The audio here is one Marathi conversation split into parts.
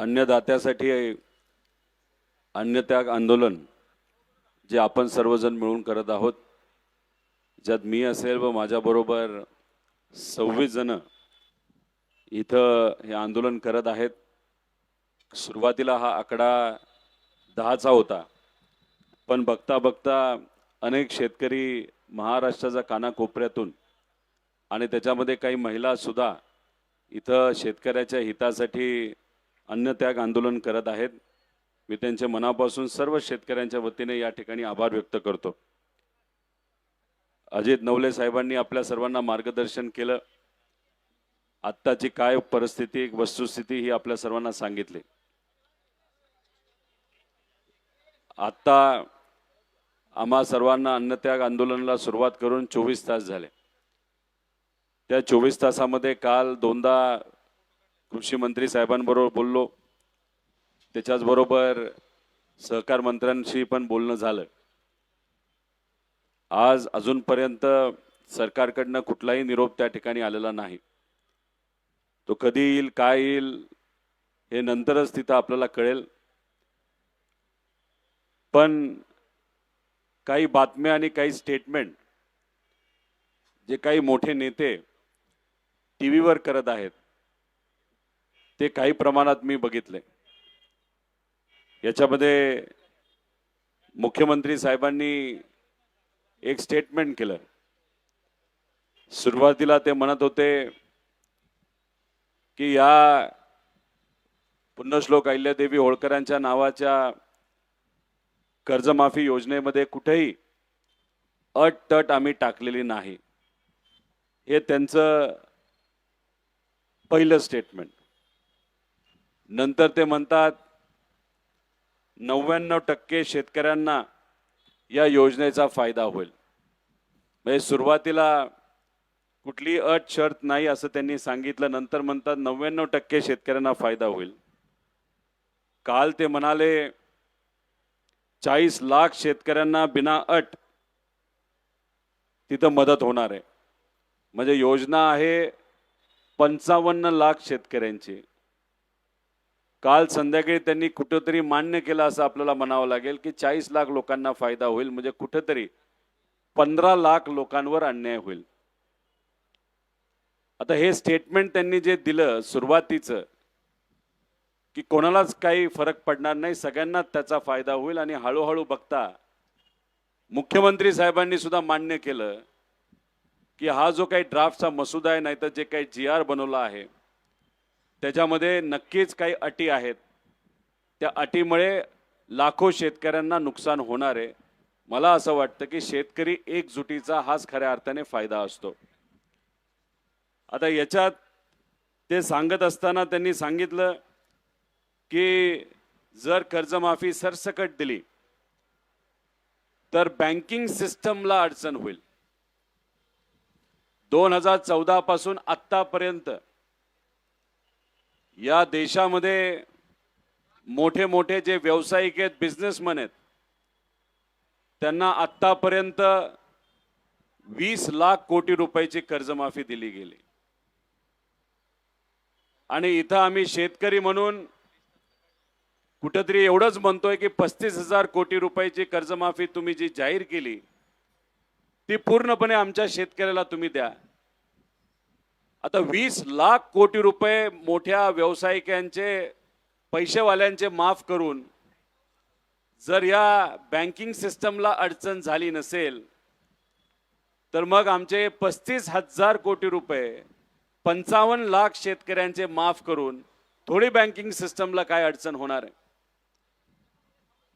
अन्नदात्यासाठी अन्नत्याग आंदोलन जे आपण सर्वजण मिळून करत आहोत, ज्यात मी असेल व माझ्याबरोबर 26 जण इथं हे आंदोलन करत आहेत। सुरुवातीला हा आकडा 10चा होता, पण बघता बघता अनेक शेतकरी महाराष्ट्राच्या कानाकोपऱ्यातून आणि त्याच्यामध्ये काही महिला सुद्धा इथं शेतकऱ्याच्या हितासाठी अन्नत्याग आंदोलन करत आहेत। मी त्यांच्या मनापासून सर्व शेतकऱ्यांच्या वतीने या ठिकाणी आभार व्यक्त करतो। अजित नवले साहेबांनी आपल्या सर्वांना मार्गदर्शन केलं, आत्ताची काय परिस्थिती वस्तुस्थिती ही आपल्या सर्वांना सांगितली। आता आम्हा सर्वांना अन्नत्याग आंदोलनाला सुरुवात करून 24 तास झाले। त्या 24 तासामध्ये काल दोनदा कृषी मंत्री साहेबांबरोबर बोललो, त्याच्याच बरोबर सहकार मंत्र्यांशी पण बोलणं झालं। आज अजूनपर्यंत सरकारकडनं कुठलाही निरोप त्या ठिकाणी आलेला नाही। तो कधी येईल काय येईल हे नंतरच तिथं आपल्याला कळेल। पण काही बातम्या आणि काही स्टेटमेंट जे काही मोठे नेते टीव्हीवर करत आहेत ते काही प्रमाणात मी बघितले। याच्यामध्ये मुख्यमंत्री साहेबांनी एक स्टेटमेंट केलं। सुरुवातीला ते म्हणत होते की या पुण्यश्लोक अहिल्यादेवी होळकरांच्या नावाच्या कर्जमाफी योजनेमध्ये कुठेही अट-तट आम्ही टाकलेली नाही, हे त्यांचं पहिलं स्टेटमेंट। नंतर ते म्हणतात 99% शेतकऱ्यांना या योजनेचा फायदा होईल। म्हणजे सुरुवातीला कुठली अट शर्त नाही असं त्यांनी सांगितलं, नंतर म्हणतात 99% शेतकऱ्यांना फायदा होईल। काल ते म्हणाले 40 लाख शेतकऱ्यांना बिना अट तिथं मदत होणार आहे। म्हणजे योजना आहे 55 लाख शेतकऱ्यांची। काल संध्याकाळी त्यांनी कुठेतरी मान्य केलं असं आपल्याला म्हणावं लागेल की 40 लाख लोकांना फायदा होईल, म्हणजे कुठेतरी 15 लाख लोकांवर अन्याय होईल। आता हे स्टेटमेंट त्यांनी जे दिलं सुरुवातीचं की कोणालाच काही फरक पडणार नाही, सगळ्यांना त्याचा फायदा होईल, आणि हळूहळू बघता मुख्यमंत्री साहेबांनी सुद्धा मान्य केलं की हा जो काही ड्राफ्टचा मसुदा आहे नाही तर जे काही GR बनवला आहे त्याच्यामध्ये नक्कीच काही अटी आहेत। त्या अटीमुळे लाखो शेतकऱ्यांना नुकसान होणार आहे। मला असं वाटतं की शेतकरी एकजुटीचा हाच खऱ्या अर्थाने फायदा असतो। आता याच्यात ते सांगत असताना त्यांनी सांगितलं की जर कर्जमाफी सरसकट दिली तर बँकिंग सिस्टमला अडचण होईल। 2014 पासून आतापर्यंत या देशामध्ये मोठे मोठे जे व्यावसायिक आहेत, बिझनेसमॅन आहेत, त्यांना आतापर्यंत 20 लाख कोटी रुपयाची कर्जमाफी दिली गेली। आणि इथं आम्ही शेतकरी म्हणून कुठेतरी एवढंच म्हणतोय की 35,000 कोटी रुपयाची कर्जमाफी तुम्ही जी जाहीर केली ती पूर्णपणे आमच्या शेतकऱ्याला तुम्ही द्या। आता 20 लाख कोटी रुपये मोठ्या व्यावसायिकांचे, पैसेवाल्यांचे माफ करून जर या बँकिंग सिस्टमला अडचण झाली नसेल तर मग आमचे 35,000 कोटी रुपये 55 लाख शेतकऱ्यांचे माफ करून थोडी बँकिंग सिस्टमला काय अडचण होणार आहे।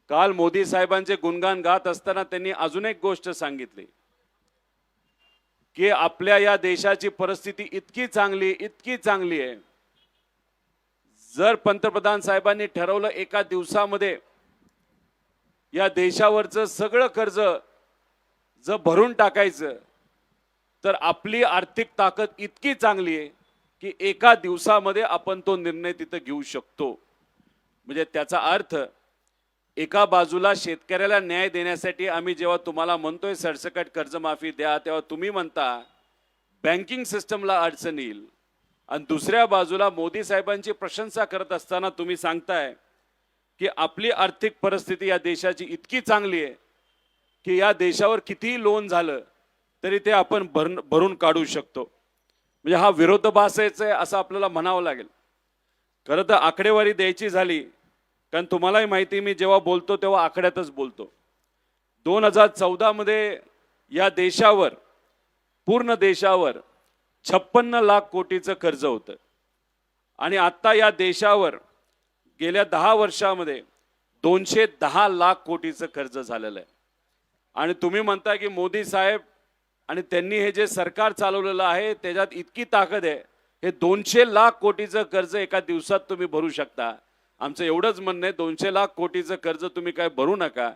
काल मोदी साहेबांचे गुणगान गात असताना त्यांनी अजून एक गोष्ट सांगितली की आपल्या या देशाची परिस्थिती इतकी चांगली आहे, जर पंतप्रधान साहेबांनी ठरवलं एका दिवसामध्ये या देशावरचं सगळं कर्ज जर भरून टाकायचं तर आपली आर्थिक ताकद इतकी चांगली आहे की एका दिवसामध्ये आपण तो निर्णय तिथे घेऊ शकतो। म्हणजे त्याचा अर्थ एका बाजूला शेतकऱ्याला न्याय देण्यासाठी आम्ही जेव्हा तुम्हाला म्हणतोय सरसकट कर्जमाफी द्या, तेव्हा तुम्ही म्हणता बँकिंग सिस्टमला अडचण येईल। आणि दुसऱ्या बाजूला मोदी साहेबांची प्रशंसा करत असताना तुम्ही सांगताय की आपली आर्थिक परिस्थिती या देशाची इतकी चांगली आहे की या देशावर कितीही लोन झालं तरी ते आपण भरून काढू शकतो. म्हणजे हा विरोधाभास आहे असं आपल्याला म्हणावं लागेल. खरं तर आकडेवारी द्यायची झाली, कारण तुम्हालाही माहिती, मी जेव्हा बोलतो तेव्हा आकड्यातच बोलतो. 2014 मध्ये या देशावर, पूर्ण देशावर 56 लाख कोटीचं कर्ज होतं आणि आता या देशावर गेल्या 10 वर्षामध्ये 210 लाख कोटीचं कर्ज झालेलं आहे. आणि तुम्ही म्हणता की मोदी साहेब आणि त्यांनी हे जे सरकार चालवलेलं आहे त्याच्यात इतकी ताकद आहे, हे 200 लाख कोटीचं कर्ज एका दिवसात तुम्ही भरू शकता. आमचं एवढंच म्हणणं आहे, 200 लाख कोटीचं कर्ज तुम्ही काय भरू नका,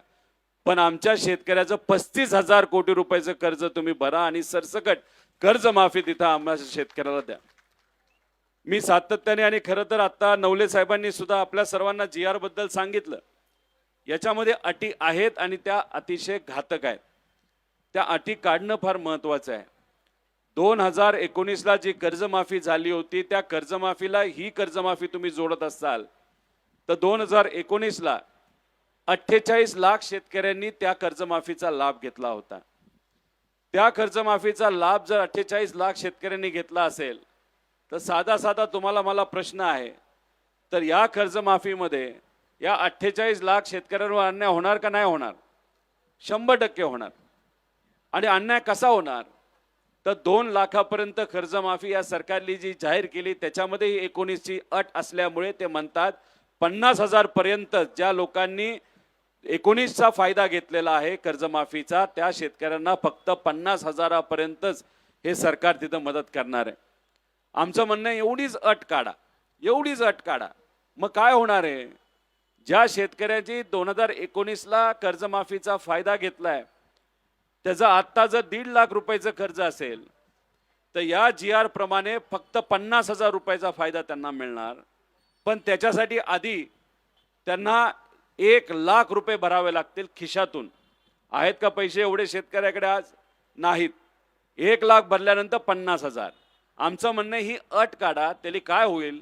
पण आमच्या शेतकऱ्याचं 35,000 कोटी रुपयाचं कर्ज तुम्ही भरा आणि सरसकट कर्जमाफी तिथं आम्हाला शेतकऱ्याला द्या. मी सातत्याने, आणि खरं तर आता नवले साहेबांनी सुद्धा आपल्या सर्वांना GR बद्दल सांगितलं. याच्यामध्ये अटी आहेत आणि त्या अतिशय घातक आहेत. त्या अटी काढणं फार महत्त्वाचं आहे. 2019ला जी कर्जमाफी झाली होती त्या कर्जमाफीला ही कर्जमाफी तुम्ही जोडत असाल तर 2019ला 48 लाख शेतकऱ्यांनी त्या कर्जमाफीचा लाभ घेतला होता. त्या कर्जमाफीचा लाभ जर 48 लाख शेतकऱ्यांनी घेतला असेल तर साधा तुम्हाला मला प्रश्न आहे, तर या कर्जमाफीमध्ये या 48 लाख शेतकऱ्यांवर अन्याय होणार का नाही होणार? 100% होणार. आणि अन्याय कसा होणार? तर 2 लाखापर्यंत कर्जमाफी या सरकारने जी जाहीर केली त्याच्यामध्ये 19ची अट असल्यामुळे ते म्हणतात 50,000 पर्यंत ज्या लोकांनी 19चा फायदा घेतलेला आहे कर्जमाफीचा त्या शेतकऱ्यांना फक्त 50,000पर्यंतच हे सरकार तिथं मदत करणार आहे. आमचं म्हणणं आहे एवढीच अट काढा, एवढीच अट काढा. मग काय होणार आहे? ज्या शेतकऱ्याची 2019ला कर्जमाफीचा फायदा घेतलाय त्याचा आत्ता जर 1.5 लाख रुपयाचं कर्ज असेल तर या GR प्रमाणे फक्त 50,000 रुपयाचा फायदा त्यांना मिळणार. पण त्याच्यासाठी आधी त्यांना 1 लाख रुपये भरावे लागतील खिशातून. आहेत का पैसे एवढे शेतकऱ्याकडे आज? नाहीत. 1 लाख भरल्यानंतर 50,000. आमचं म्हणणं ही अट काढा, त्याला काय होईल?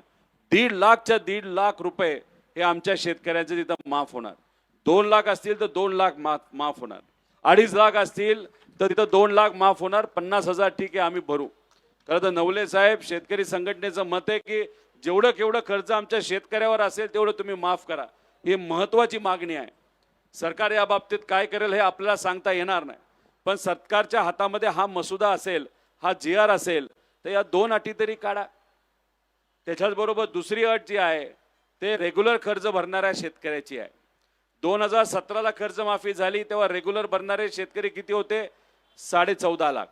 1.5 लाखच्या 1.5 लाख रुपये हे आमच्या शेतकऱ्यांचे तिथं माफ होणार. 2 लाख असतील तर 2 लाख माफ होणार. 2.5 लाख असतील तर तिथं 2 लाख माफ होणार. 50,000 ठीक आहे आम्ही भरू. खरं तर नवले साहेब, शेतकरी संघटनेचं मत आहे की जेवढं केवढं कर्ज आमच्या शेतकऱ्यावर असेल तेवढं तुम्ही माफ करा. ही महत्त्वाची मागणी आहे. सरकार या बाबतीत काय करेल हे आपल्याला सांगता येणार नाही, पण सरकारच्या हातामध्ये हा मसुदा असेल, हा GR असेल तर या 2 अटी तरी काढा. त्याच्याचबरोबर दुसरी अट जी आहे ते रेग्युलर कर्ज भरणाऱ्या शेतकऱ्याची आहे. 2017ला कर्जमाफी झाली तेव्हा रेग्युलर भरणारे शेतकरी किती होते? 14.5 लाख.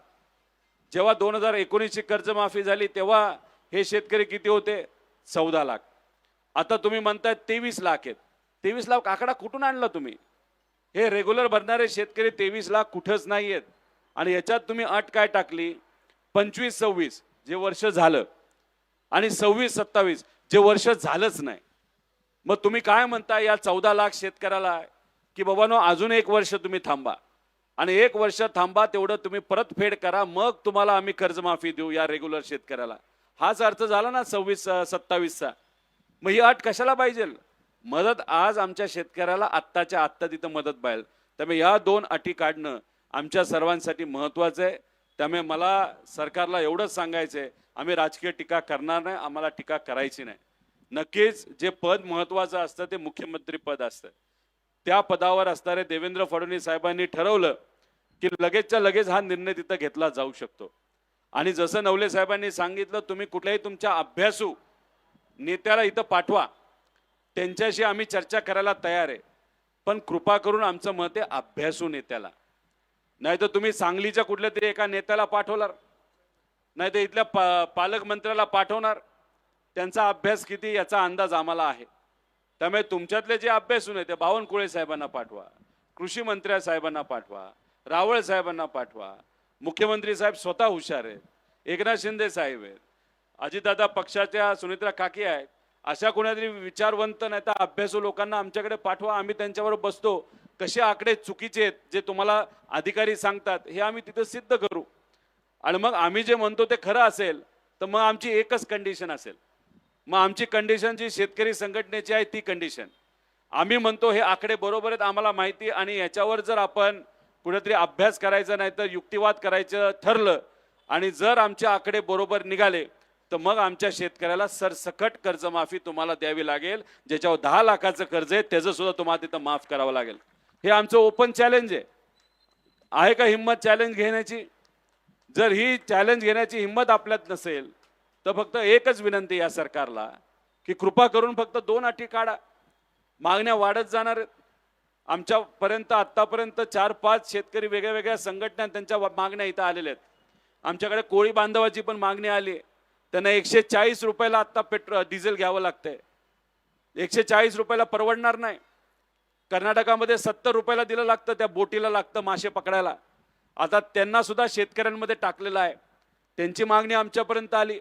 जेव्हा 2019ची कर्जमाफी झाली तेव्हा हे शेतकरी किती होते? 14 लाख. आता तुम्ही म्हणताय 23 लाख आहेत. 23 लाख आकडा कुठून आणला तुम्ही? हे रेग्युलर भरणारे शेतकरी 23 लाख कुठंच नाही आहेत. आणि याच्यात तुम्ही अट काय टाकली? 25-26 जे वर्ष झालं आणि 26-27 जे वर्ष झालंच नाही. मग तुम्ही काय म्हणता या 14 लाख शेतकऱ्याला की बाबांनो अजून 1 वर्ष तुम्ही थांबा आणि 1 वर्ष थांबा, तेवढं तुम्ही परतफेड करा, मग तुम्हाला आम्ही कर्जमाफी देऊ या रेग्युलर शेतकऱ्याला. हाच अर्थ झाला ना 26-27चा. मग ही अट कशाला पाहिजे? मदत आज आमच्या शेतकऱ्याला आत्ताच्या आत्ता तिथं मदत पाहिजे. त्यामुळे या 2 अटी काढणं आमच्या सर्वांसाठी महत्त्वाचं आहे. त्यामुळे मला सरकारला एवढंच सांगायचं आहे, आम्ही राजकीय टीका करणार नाही, आम्हाला टीका करायची नाही. नक्कीच जे पद महत्त्वाचं असतं ते मुख्यमंत्री पद असतं. त्या पदावर असणारे देवेंद्र फडणवीस साहेबांनी ठरवलं की लगेचच्या लगेच हा निर्णय तिथं घेतला जाऊ शकतो. आणि जसं नवले साहेबांनी सांगितलं, तुम्ही कुठल्याही तुमच्या अभ्यासू नेत्याला इथं पाठवा, त्यांच्याशी आम्ही चर्चा करायला तयार आहे. पण कृपा करून आमचं मत आहे अभ्यासू नेत्याला. नाही तर तुम्ही सांगलीच्या कुठल्या तरी एका नेत्याला पाठवणार, नाही तर इथल्या पालकमंत्र्याला पाठवणार. त्यांचा अभ्यास किती याचा अंदाज आम्हाला आहे. त्यामुळे तुमच्यातले जे अभ्यासू आहेत ते बावनकुळे साहेबांना पाठवा, कृषी मंत्री साहेबांना पाठवा, रावळ साहेबांना पाठवा. मुख्यमंत्री साहेब स्वतः हुशार आहेत, एकनाथ शिंदे साहेब आहेत, अजितदादा पक्षाच्या सुनित्रा काकी आहेत. अशा कोणातरी विचारवंत नाही तर अभ्यासू लोकांना आमच्याकडे पाठवा. आम्ही त्यांच्यावर बसतो, कसे आकडे चुकीचे आहेत जे तुम्हाला अधिकारी सांगतात हे आम्ही तिथं सिद्ध करू. आणि मग आम्ही जे म्हणतो ते खरं असेल तर मग आमची एकच कंडिशन असेल. मग आमची कंडिशन जी शेतकरी संघटनेची आहे ती कंडिशन आम्ही म्हणतो हे आकडे बरोबर आहेत आम्हाला माहिती, आणि याच्यावर जर आपण कुठेतरी अभ्यास करायचा नाही तर युक्तिवाद करायचं ठरलं आणि जर आमचे आकडे बरोबर निघाले तर मग आमच्या शेतकऱ्याला सरसकट कर्जमाफी तुम्हाला द्यावी लागेल. ज्याच्यावर 10 लाखाचं कर्ज आहे त्याचं सुद्धा तुम्हाला तिथं माफ करावं लागेल. हे आमचं ओपन चॅलेंज आहे का हिंमत चॅलेंज घेण्याची? जर ही चॅलेंज घेण्याची हिंमत आपल्यात नसेल तर फक्त एकच विनंती या सरकारला की कृपा करून फक्त 2 अटी काढा. मागण्या वाढत जाणार आहेत. आमच्यापर्यंत आतापर्यंत 4-5 शेतकरी वेगळ्या वेगळ्या संघटना त्यांच्या मागण्या इथं आलेल्या आहेत. आमच्याकडे कोळी बांधवाची पण मागणी आली. त्यांना 140 रुपयाला आता डिझेल घ्यावं लागतंय. 140 रुपयाला परवडणार नाही. कर्नाटकामध्ये 70 रुपयाला दिलं लागतं, त्या बोटीला लागतं मासे पकडायला. आता त्यांना सुद्धा शेतकऱ्यांमध्ये टाकलेलं आहे. त्यांची मागणी आमच्यापर्यंत आली.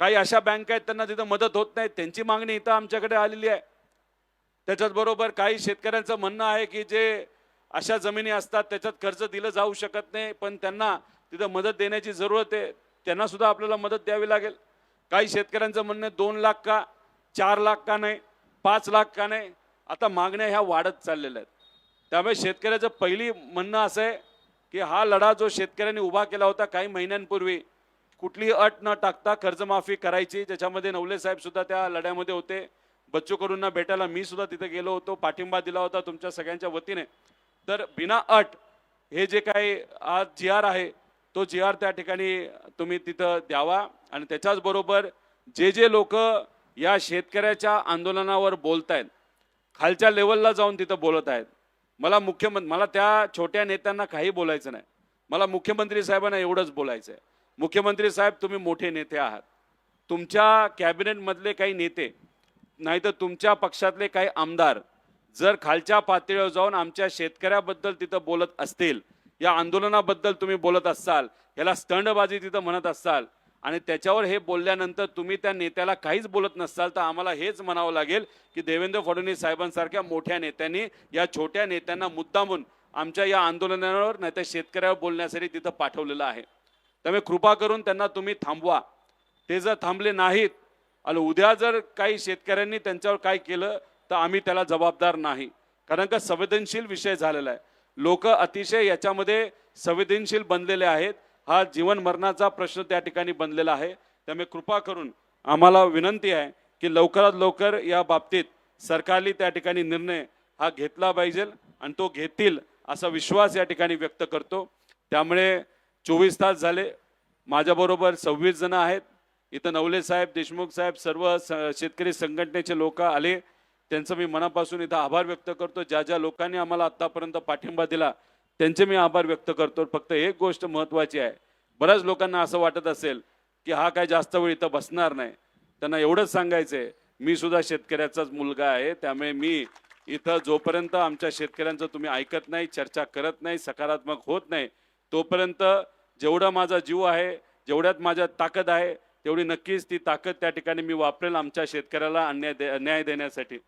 काही अशा बँका आहेत त्यांना तिथं मदत होत नाही, त्यांची मागणी इथं आमच्याकडे आलेली आहे. त्याच्याचबरोबर काही शेतकऱ्यांचं म्हणणं आहे की जे अशा जमिनी असतात त्याच्यात कर्ज दिलं जाऊ शकत नाही, पण त्यांना तिथं मदत देण्याची जरूरत आहे, त्यांना सुद्धा आपल्याला मदत द्यावी लागेल. काही शेतकऱ्यांचं म्हणणं 2 लाख का 4 लाख का नाही, 5 लाख का नाही. आता मागण्या ह्या वाढत चाललेल्या आहेत. त्यामुळे शेतकऱ्याचं पहिली म्हणणं असं आहे की हा लढा जो शेतकऱ्यांनी उभा केला होता काही महिन्यांपूर्वी, कुठलीही अट न टाकता कर्जमाफी करायची, ज्याच्यामध्ये नवले साहेब सुद्धा त्या लढ्यामध्ये होते. बच्चू कडूंना भेटायला मी सुद्धा तिथे गेलो होतो, पाठिंबा दिला होता तुमच्या सगळ्यांच्या वतीने. तर बिना अट हे जे काही आज GR आहे तो GR त्या ठिकाणी तुम्ही तिथं द्यावा. आणि त्याच्याच बरोबर जे लोक या शेतकऱ्याच्या आंदोलनावर बोलतायत, खालच्या लेवलला जाऊन तिथं बोलत आहेत, मला त्या छोट्या नेत्यांना काही बोलायचं नाही. मला मुख्यमंत्री साहेबांना एवढंच बोलायचं आहे. मुख्यमंत्री साहेब, तुम्ही मोठे नेते आहात. तुमच्या कॅबिनेटमधले काही नेते नाही तर तुमच्या पक्षातले काही आमदार जर खालच्या पातळीवर जाऊन आमच्या शेतकऱ्याबद्दल तिथं बोलत असतील, या आंदोलनाबद्दल तुम्ही बोलत असाल, याला स्टंडबाजी तिथं म्हणत असाल आणि त्याच्यावर हे बोलल्यानंतर तुम्ही त्या नेत्याला काहीच बोलत नसाल, तर आम्हाला हेच म्हणावं लागेल की देवेंद्र फडणवीस साहेबांसारख्या मोठ्या नेत्यांनी या छोट्या नेत्यांना मुद्दामून आमच्या या आंदोलनावर नाही तर शेतकऱ्यावर बोलण्यासाठी तिथं पाठवलेलं आहे. त्यामुळे कृपा करून त्यांना तुम्ही थांबवा. ते जर थांबले नाहीत आणि उद्या जर काही शेतकऱ्यांनी त्यांच्यावर काय केलं तर आम्ही त्याला जबाबदार नाही. कारण का संवेदनशील विषय झालेला आहे. लोक अतिशय याच्यामध्ये संवेदनशील बनलेले आहेत. हा जीवन मरणाचा प्रश्न त्या ठिकाणी बनलेला आहे. त्यामुळे कृपा करून आम्हाला विनंती आहे की लवकरात लवकर या बाबतीत सरकारने त्या ठिकाणी निर्णय हा घेतला पाहिजे आणि तो घेतील असा विश्वास या ठिकाणी व्यक्त करतो. त्यामुळे 24 तास झाले, माझ्याबरोबर 26 जण आहेत. इथं नवले साहेब, देशमुख साहेब, सर्व शेतकरी संघटनेचे लोक आले. त्यांचं मी मनापासून इथं आभार व्यक्त करतो. ज्या लोकांनी आम्हाला आतापर्यंत पाठिंबा दिला त्यांचे मी आभार व्यक्त करतो. फक्त एक गोष्ट महत्त्वाची आहे, बऱ्याच लोकांना असं वाटत असेल की हा काय जास्त वेळ इथं बसणार नाही. त्यांना एवढंच सांगायचं आहे, मी सुद्धा शेतकऱ्याचाच मुलगा आहे. त्यामुळे मी इथं जोपर्यंत आमच्या शेतकऱ्यांचं तुम्ही ऐकत नाही, चर्चा करत नाही, सकारात्मक होत नाही, तोपर्यंत जेवढा माझा जीव आहे, जेवढ्यात माझ्या ताकद आहे तेवढी नक्कीच ती ताकद त्या ठिकाणी मी वापरेल आमच्या शेतकऱ्याला न्याय देण्यासाठी.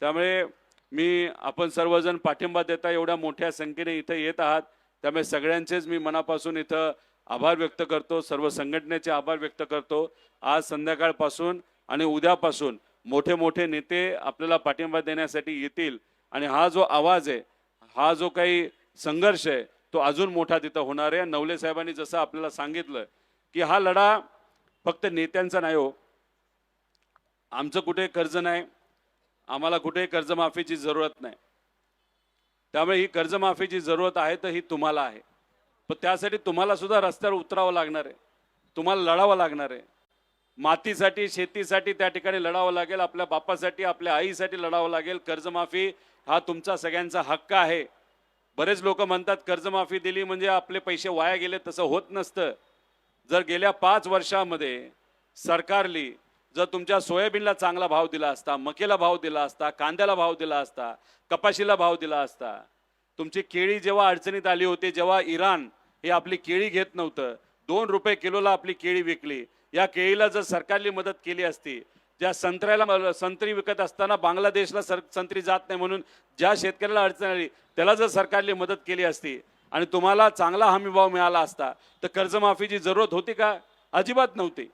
त्यामुळे आपण सर्वजण पाठिंबा देता एवढ्या मोठ्या संख्येने इथं येत आहात, त्यामुळे सगळ्यांचेच मी मनापासून इथं आभार व्यक्त करतो. सर्व संघटनेचे आभार व्यक्त करतो. आज संध्याकाळपासून आणि उद्यापासून मोठे मोठे नेते आपल्याला पाठिंबा देण्यासाठी येतील आणि हा जो आवाज आहे, हा जो काही संघर्ष आहे तो अजून मोठा तिथं होणार आहे. नवले साहेबांनी जसं आपल्याला सांगितलं की हा लढा फक्त नेत्यांचा नाही हो. आमचं कुठे कर्ज नाही, आम्हाला कुठे कर्जमाफीची जरूरत नाही. त्यामुळे ही कर्जमाफीची जरूरत आहे तर ही तुम्हाला आहे, पण त्यासाठी तुम्हाला सुद्धा रस्त्यावर उतरावं लागणार आहे, तुम्हाला लढावं लागणार आहे. मातीसाठी, शेतीसाठी त्या ठिकाणी लढावं लागेल, आपल्या बापासाठी, आपल्या आईसाठी लढावं लागेल. कर्जमाफी हा तुमचा सगळ्यांचा हक्क आहे. बरेच लोक म्हणतात कर्जमाफी दिली म्हणजे आपले पैसे वाया गेले, तसं होत नसतं. जर गेल्या 5 वर्षामध्ये सरकारने जर तुमच्या सोयाबीनला चांगला भाव दिला असता, मकेला भाव दिला असता, कांद्याला भाव दिला असता, कपाशीला भाव दिला असता, तुमची केळी जेव्हा अडचणीत आली होती, जेव्हा इराण हे आपली केळी घेत नव्हतं, 2 रुपये किलोला आपली केळी विकली, या केळीला जर सरकारने मदत केली असती, ज्या संत्र्याला संत्री विकत असताना बांगलादेशला संत्री जात नाही म्हणून ज्या शेतकऱ्याला अडचण आली त्याला जर सरकारने मदत केली असती आणि तुम्हाला चांगला हमी भाव मिळाला असता तर कर्जमाफीची जरूरत होती का? अजिबात नव्हते.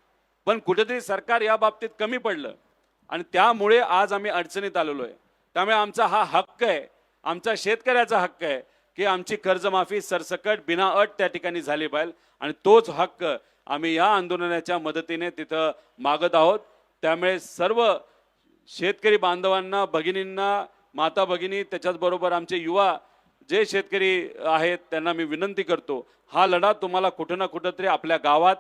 पण कुठेतरी सरकार या बाबतीत कमी पडलं आणि त्यामुळे आज आम्ही अडचणीत आलेलो आहे. त्यामुळे आमचा हा हक्क आहे, आमचा शेतकऱ्याचा हक्क आहे की आमची कर्जमाफी सरसकट बिना अट त्या ठिकाणी झाली पाहिजे आणि तोच हक्क आम्ही या आंदोलनाच्या मदतीने तिथं मागत आहोत. त्यामुळे सर्व शेतकरी बांधवांना, भगिनींना, माता भगिनी, त्याच्याचबरोबर आमचे युवा जे शेतकरी आहेत त्यांना मी विनंती करतो, हा लढा तुम्हाला कुठं ना कुठंतरी आपल्या गावात,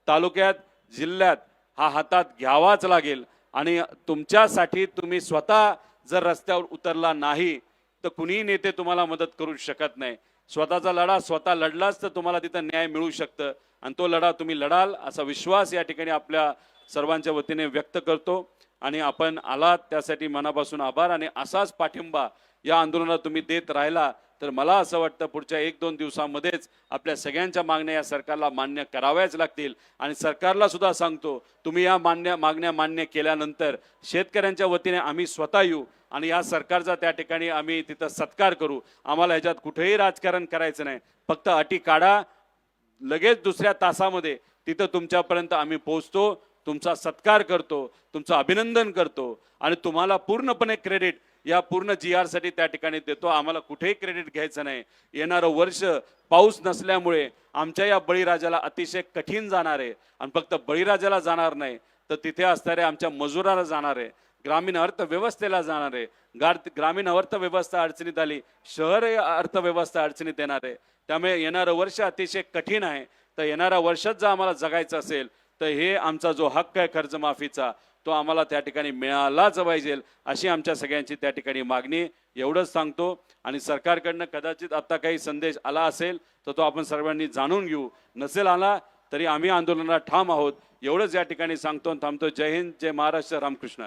तालुक्यात, जिल्ह्यात हा हातात घ्यावाच लागेल आणि तुमच्यासाठी तुम्ही स्वतः जर रस्त्यावर उतरला नाही तर कुणीही नेते तुम्हाला मदत करू शकत नाही. स्वतःचा लढा स्वतः लढलाच तर तुम्हाला तिथं न्याय मिळू शकतं आणि तो लढा तुम्ही लढाल असा विश्वास या ठिकाणी आपल्या सर्वांच्या वतीने व्यक्त करतो आणि आपण आलात त्यासाठी मनापासून आभार आणि असाच पाठिंबा या आंदोलनात तुम्ही देत राहिला तर मला असं वाटतं पुढच्या 1-2 दिवसांमध्येच आपल्या सगळ्यांच्या मागण्या या सरकारला मान्य कराव्याच लागतील आणि सरकारला सुद्धा सांगतो, तुम्ही या मागण्या मान्य केल्यानंतर शेतकऱ्यांच्या वतीने आम्ही स्वतः येऊ आणि या सरकारचा त्या ठिकाणी आम्ही तिथं सत्कार करू. आम्हाला ह्याच्यात कुठेही राजकारण करायचं नाही, फक्त अटी काढा, लगेच दुसऱ्या तासामध्ये तिथं तुमच्यापर्यंत आम्ही पोहोचतो, तुमचा सत्कार करतो, तुमचं अभिनंदन करतो आणि तुम्हाला पूर्णपणे क्रेडिट या पूर्ण GR साठी त्या ठिकाणी देतो. आम्हाला कुठेही क्रेडिट घ्यायचं नाही. येणारं वर्ष पाऊस नसल्यामुळे आमच्या या बळीराजाला अतिशय कठीण जाणार आहे आणि फक्त बळीराजाला जाणार नाही तर तिथे असणाऱ्या आमच्या मजुराला जाणार आहे, ग्रामीण अर्थव्यवस्थेला जाणार आहे. ग्रामीण अर्थव्यवस्था अडचणीत आली, शहर अर्थव्यवस्था अडचणीत येणार आहे. त्यामुळे येणारं वर्ष अतिशय कठीण आहे. तर येणाऱ्या वर्षात जर आम्हाला जगायचं असेल तर हे आमचा जो हक्क आहे कर्जमाफीचा तो आम्हाला त्या ठिकाणी मिळालाच पाहिजे अशी आमच्या सगळ्यांची त्या ठिकाणी मागणी. एवढंच सांगतो आणि सरकारकडनं कदाचित आता काही संदेश आला असेल तर तो आपण सर्वांनी जाणून घेऊ, नसेल आला तरी आम्ही आंदोलनाला ठाम आहोत एवढंच या ठिकाणी सांगतो आणि थांबतो. जय हिंद, जय महाराष्ट्र, रामकृष्ण.